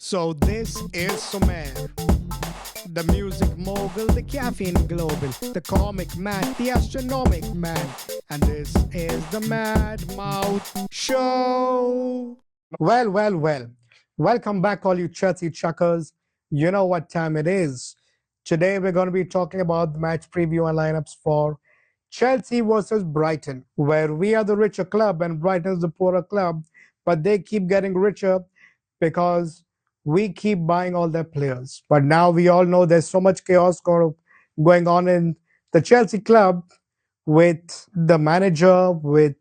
So this is Somer, the music mogul, the caffeine global, the comic man, the astronomic man, and this is the Mad Mouth Show. Well. Welcome back, all you Chelsea chuckers. You know what time it is. Today we're going to be talking about the match preview and lineups for Chelsea versus Brighton, where we are the richer club and Brighton is the poorer club, but they keep getting richer because we keep buying all their players. But now we all know there's so much chaos going on in the Chelsea club with the manager, with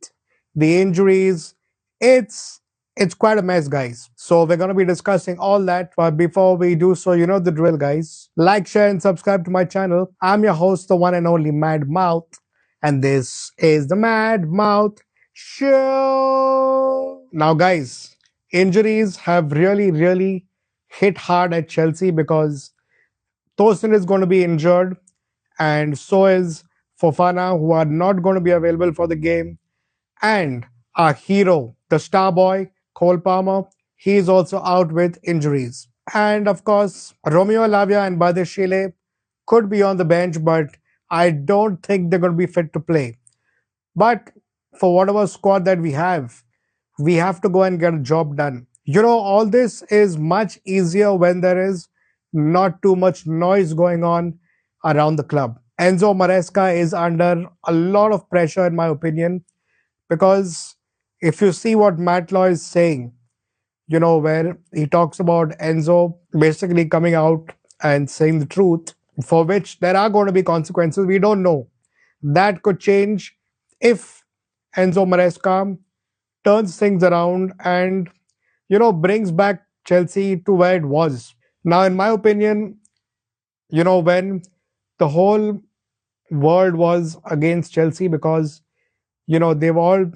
the injuries. It's it's quite a mess, guys. So we're gonna be discussing all that. But before we do so, you know the drill, guys. Like, share, and subscribe to my channel. I'm your host, the one and only Mad Mouth, and this is the Mad Mouth Show. Now, guys, injuries have really hit hard at Chelsea because Tosin is going to be injured, and so is Fofana, who are not going to be available for the game. And our hero, the star boy, Cole Palmer, he is also out with injuries. And of course, Romeo Lavia and Badeshile could be on the bench, but I don't think they're going to be fit to play. But for whatever squad that we have to go and get a job done. You know, all this is much easier when there is not too much noise going on around the club. Enzo Maresca is under a lot of pressure, in my opinion, because if you see what Matt Law is saying, you know, where he talks about Enzo basically coming out and saying the truth, for which there are going to be consequences. We don't know. That could change if Enzo Maresca turns things around and, you know, brings back Chelsea to where it was. Now, in my opinion, you know, when the whole world was against Chelsea because, you know, they were all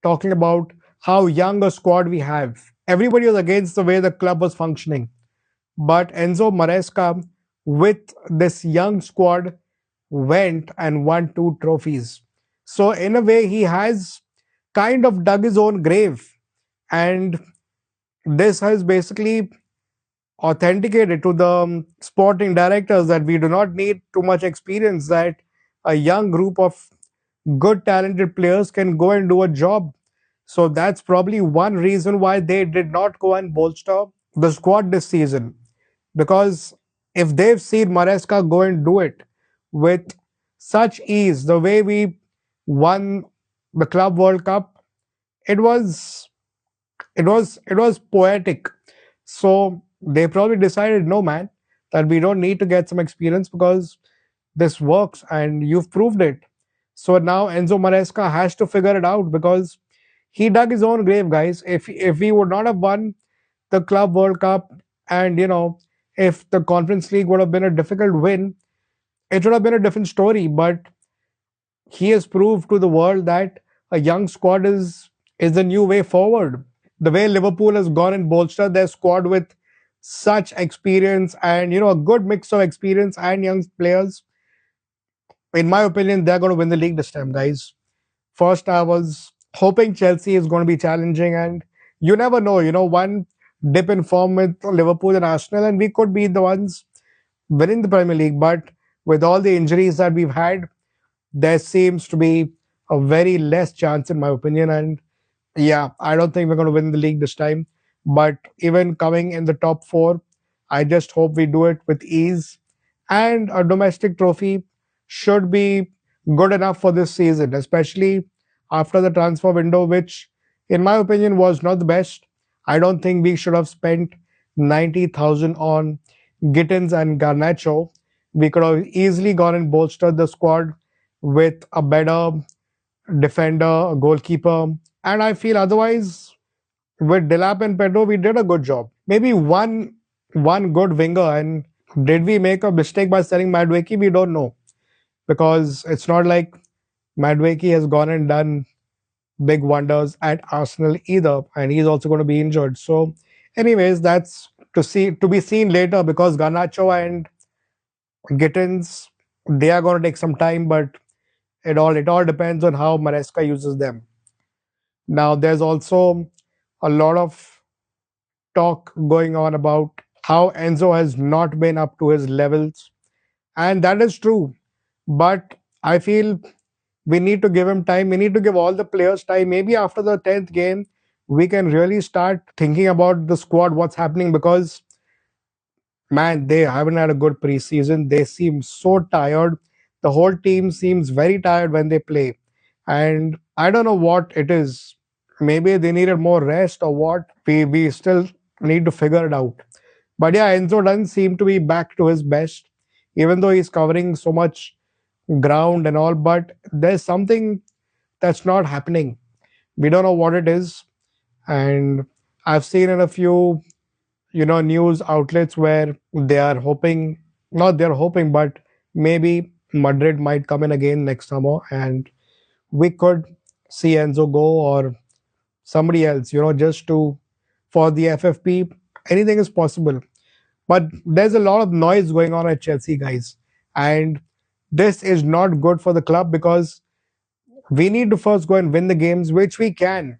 talking about how young a squad we have. Everybody was against the way the club was functioning. But Enzo Maresca, with this young squad, went and won two trophies. So, in a way, he has kind of dug his own grave. And this has basically authenticated to the sporting directors that we do not need too much experience, that a young group of good talented players can go and do a job. So that's probably one reason why they did not go and bolster the squad this season, because if they've seen Maresca go and do it with such ease, the way we won the Club World Cup, it was it was poetic. So they probably decided, no man, that we don't need to get some experience because this works and you've proved it. So now Enzo Maresca has to figure it out because he dug his own grave, guys. If he would not have won the Club World Cup, and you know, if the Conference League would have been a difficult win, it would have been a different story. But he has proved to the world that a young squad is the new way forward. The way Liverpool has gone and bolstered their squad with such experience, and you know, a good mix of experience and young players, in my opinion, they're going to win the league this time, guys. First, I was hoping Chelsea is going to be challenging, and you never know. You know, one dip in form with Liverpool and Arsenal, and we could be the ones winning the Premier League. But with all the injuries that we've had, there seems to be a very less chance, in my opinion. And yeah, I don't think we're going to win the league this time. But even coming in the top four, I just hope we do it with ease. And a domestic trophy should be good enough for this season, especially after the transfer window, which, in my opinion, was not the best. I don't think we should have spent 90,000 on Gittins and Garnacho. We could have easily gone and bolstered the squad with a better defender, a goalkeeper, and I feel otherwise with Delap and Pedro, we did a good job. Maybe one good winger. And did we make a mistake by selling Madweki? We don't know, because it's not like Madweki has gone and done big wonders at Arsenal either, and he's also going to be injured. So, anyways, that's to be seen later, because Garnacho and Gittins, they are going to take some time, but it all depends on how Maresca uses them. Now, there's also a lot of talk going on about how Enzo has not been up to his levels. And that is true. But I feel we need to give him time. We need to give all the players time. Maybe after the 10th game, we can really start thinking about the squad, what's happening, because man, they haven't had a good preseason. They seem so tired. The whole team seems very tired when they play. And I don't know what it is. Maybe they needed more rest or what. We still need to figure it out. But yeah, Enzo doesn't seem to be back to his best, even though he's covering so much ground and all. But there's something that's not happening. We don't know what it is. And I've seen in a few news outlets where they are hoping, not they're hoping, but maybe Madrid might come in again next summer and we could see Enzo go or somebody else, just to for the FFP. Anything is possible. But there's a lot of noise going on at Chelsea, guys. And this is not good for the club because we need to first go and win the games, which we can.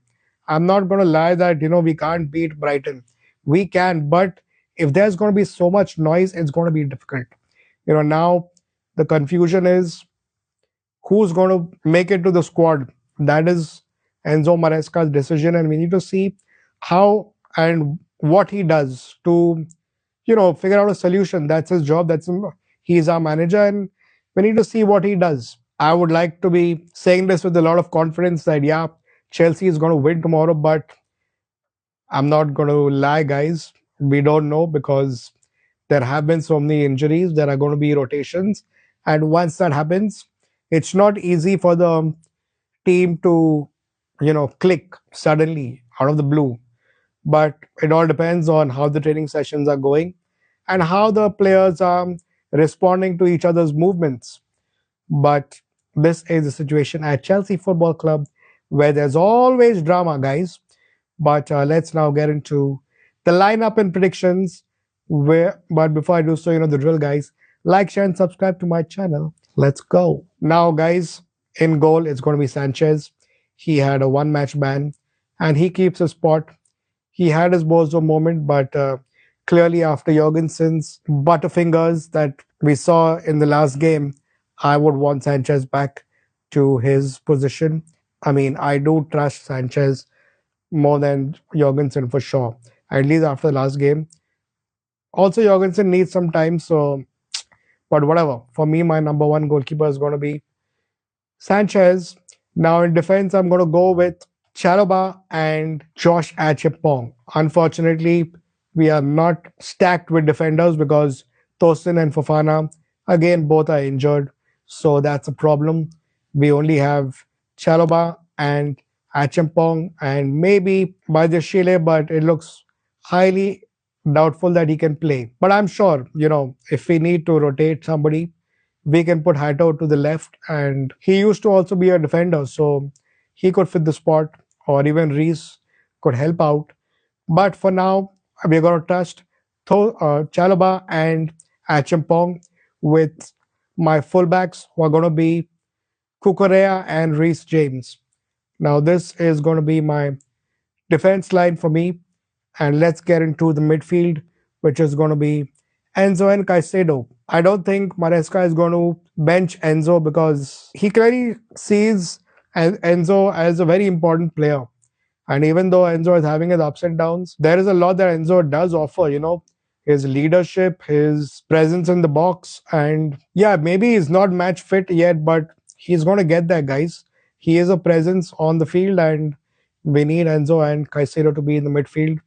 I'm not going to lie that, we can't beat Brighton. We can, but if there's going to be so much noise, it's going to be difficult. Now the confusion is who's going to make it to the squad. That is Enzo Maresca's decision, and we need to see how and what he does to, figure out a solution. That's his job. He's our manager, and we need to see what he does. I would like to be saying this with a lot of confidence that yeah, Chelsea is going to win tomorrow, but I'm not going to lie, guys. We don't know because there have been so many injuries. There are going to be rotations, and once that happens, it's not easy for the team to, click suddenly out of the blue. But it all depends on how the training sessions are going and how the players are responding to each other's movements. But this is the situation at Chelsea Football Club where there's always drama, guys. But let's now get into the lineup and predictions. But before I do so, the drill, guys. Like, share, and subscribe to my channel. Let's go. Now, guys, in goal, it's going to be Sanchez. He had a one match ban and he keeps his spot. He had his Bozo moment, but clearly after Jorgensen's butterfingers that we saw in the last game, I would want Sanchez back to his position. I mean, I do trust Sanchez more than Jorgensen for sure, at least after the last game. Also, Jorgensen needs some time, so but whatever. For me, my number one goalkeeper is going to be Sanchez. Now in defense, I'm going to go with Chalobah and Josh Achepong. Unfortunately, we are not stacked with defenders because Tosin and Fofana, again, both are injured. So that's a problem. We only have Chalobah and Achempong and maybe Bajashile, but it looks highly doubtful that he can play. But I'm sure, if we need to rotate somebody, we can put Hato to the left. And he used to also be a defender, so he could fit the spot, or even Reese could help out. But for now, we're going to trust Chalobah and Achampong with my fullbacks who are going to be Kukurea and Reese James. Now, this is going to be my defense line for me. And let's get into the midfield, which is going to be Enzo and Caicedo. I don't think Maresca is going to bench Enzo because he clearly sees Enzo as a very important player. And even though Enzo is having his ups and downs, there is a lot that Enzo does offer, his leadership, his presence in the box. And yeah, maybe he's not match fit yet, but he's going to get there, guys. He is a presence on the field, and we need Enzo and Caicedo to be in the midfield.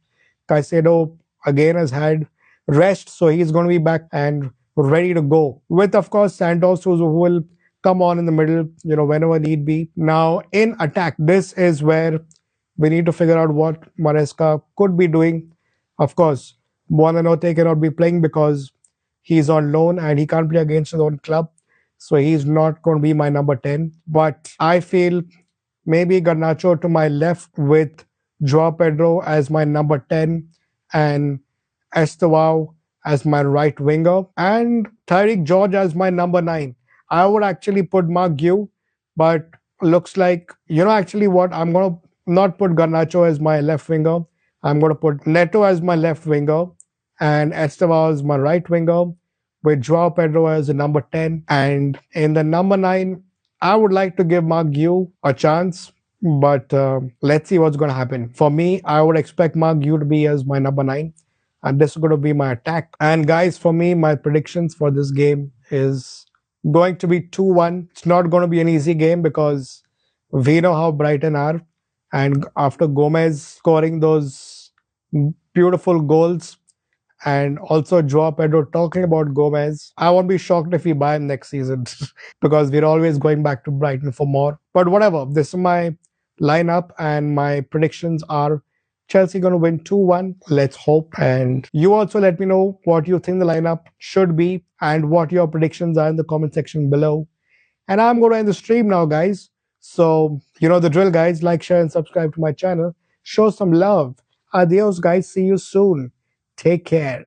Caicedo again has had rest, so he's going to be back and ready to go. With of course Santos, who will come on in the middle, whenever need be. Now in attack, this is where we need to figure out what Maresca could be doing. Of course, Buonanotte cannot be playing because he's on loan and he can't play against his own club. So he's not going to be my number 10. But I feel maybe Garnacho to my left with Joao Pedro as my number 10 and Estevao as my right winger and Tyreek George as my number 9. I would actually put Mark Gue, but looks like, actually what, I'm going to not put Garnacho as my left winger. I'm going to put Neto as my left winger and Estevao as my right winger, with Joao Pedro as the number 10. And in the number 9, I would like to give Mark Yu a chance, but let's see what's going to happen. For me, I would expect Mark Yu to be as my number 9, and this is going to be my attack. And guys, for me, my predictions for this game is going to be 2-1. It's not going to be an easy game because we know how Brighton are. And after Gomez scoring those beautiful goals, and also Joao Pedro talking about Gomez, I won't be shocked if we buy him next season because we're always going back to Brighton for more. But whatever, this is my lineup, and my predictions are Chelsea going to win 2-1. Let's hope. And you also let me know what you think the lineup should be and what your predictions are in the comment section below. And I'm going to end the stream now, guys. So, you know the drill, guys. Like, share, and subscribe to my channel. Show some love. Adios, guys. See you soon. Take care.